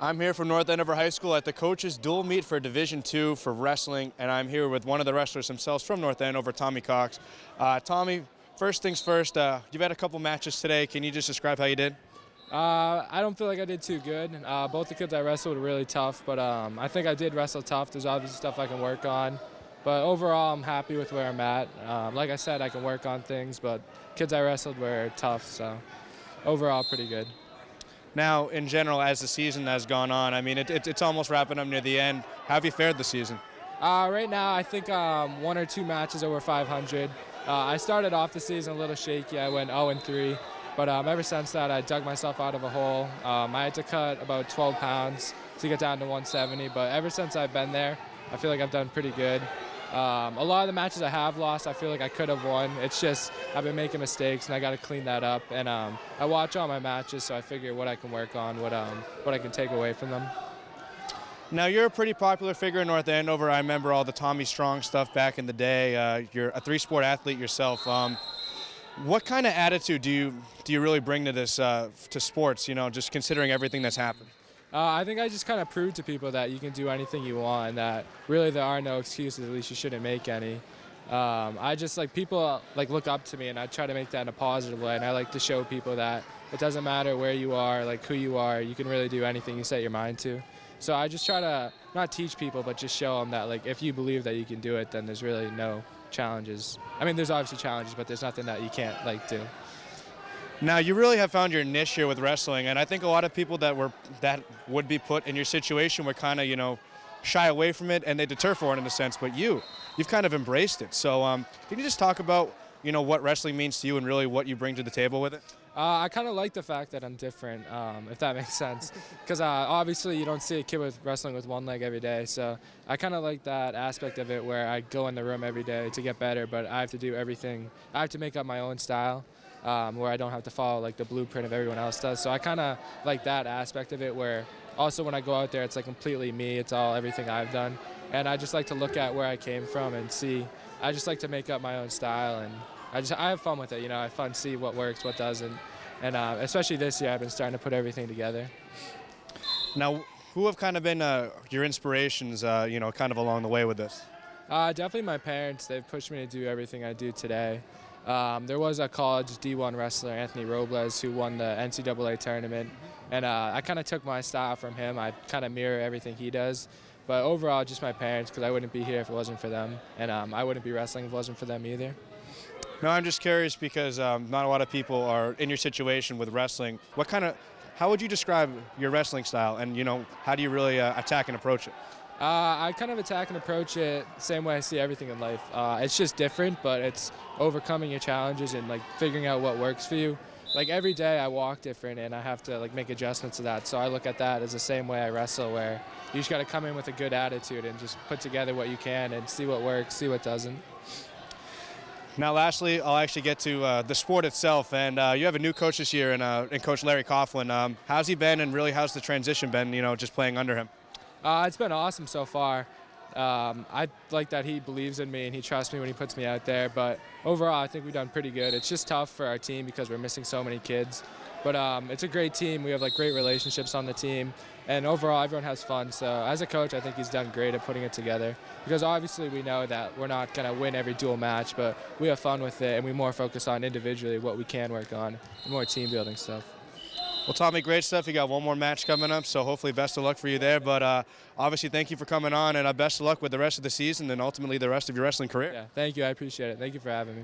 I'm here from North Andover High School at the coaches dual meet for Division II for wrestling, and I'm here with one of the wrestlers themselves from North Andover, Tommy Cox. Tommy, first things first, you've had a couple matches today. Can you just describe how you did? I don't feel like I did too good. Both the kids I wrestled were really tough, but I think I did wrestle tough. There's obviously stuff I can work on, but overall I'm happy with where I'm at. Like I said, I can work on things, but kids I wrestled were tough, so overall pretty good. Now, in general, as the season has gone on, I mean, it's almost wrapping up near the end. How have you fared this season? Right now, I think 1 or 2 matches over 500. I started off the season a little shaky. I went 0-3, but ever since that, I dug myself out of a hole. I had to cut about 12 pounds to get down to 170, but ever since I've been there, I feel like I've done pretty good. A lot of the matches I have lost, I feel like I could have won. It's just I've been making mistakes, and I got to clean that up. And I watch all my matches, so I figure what I can work on, what I can take away from them. Now, you're a pretty popular figure in North Andover. I remember all the Tommy Strong stuff back in the day. You're a 3-sport athlete yourself. What kind of attitude do you really bring to this to sports? You know, just considering everything that's happened. I think I just kind of proved to people that you can do anything you want, and that really there are no excuses. At least you shouldn't make any. I just people look up to me, and I try to make that in a positive way. And I like to show people that it doesn't matter where you are, who you are. You can really do anything you set your mind to. So I just try to not teach people, but just show them that if you believe that you can do it, then there's really no challenges. I mean, there's obviously challenges, but there's nothing that you can't do. Now, you really have found your niche here with wrestling, and I think a lot of people that would be put in your situation would kind of, shy away from it, and they deter for it in a sense, but you've kind of embraced it. So can you just talk about, what wrestling means to you and really what you bring to the table with it? I kind of like the fact that I'm different, if that makes sense, because obviously you don't see a kid wrestling with one leg every day, so I kind of like that aspect of it where I go in the room every day to get better, but I have to do everything. I have to make up my own style. Where I don't have to follow the blueprint of everyone else does. So I kind of like that aspect of it where also when I go out there it's completely me, it's all everything I've done. And I just like to look at where I came from and see, I just like to make up my own style, and I have fun with it, I have fun to see what works, what doesn't. And especially this year I've been starting to put everything together. Now, who have kind of been your inspirations, kind of along the way with this? Definitely my parents. They've pushed me to do everything I do today. There was a college D1 wrestler, Anthony Robles, who won the NCAA tournament, and I kind of took my style from him. I kind of mirror everything he does, but overall just my parents, because I wouldn't be here if it wasn't for them, and I wouldn't be wrestling if it wasn't for them either. No, I'm just curious because not a lot of people are in your situation with wrestling. How would you describe your wrestling style, and how do you really attack and approach it? I kind of attack and approach it the same way I see everything in life. It's just different, but it's overcoming your challenges and figuring out what works for you. Every day I walk different, and I have to make adjustments to that. So I look at that as the same way I wrestle, where you just got to come in with a good attitude and just put together what you can and see what works, see what doesn't. Now, lastly, I'll actually get to the sport itself, and you have a new coach this year, and Coach Larry Coughlin. How's he been, and really how's the transition been? Just playing under him. It's been awesome so far. I like that he believes in me and he trusts me when he puts me out there, but overall I think we've done pretty good. It's just tough for our team because we're missing so many kids, but it's a great team. We have great relationships on the team, and overall everyone has fun. So as a coach, I think he's done great at putting it together, because obviously we know that we're not going to win every dual match, but we have fun with it, and we more focus on individually what we can work on, more team building stuff. Well, Tommy, great stuff. You got one more match coming up, so hopefully best of luck for you there. But obviously, thank you for coming on, and best of luck with the rest of the season and ultimately the rest of your wrestling career. Yeah, thank you. I appreciate it. Thank you for having me.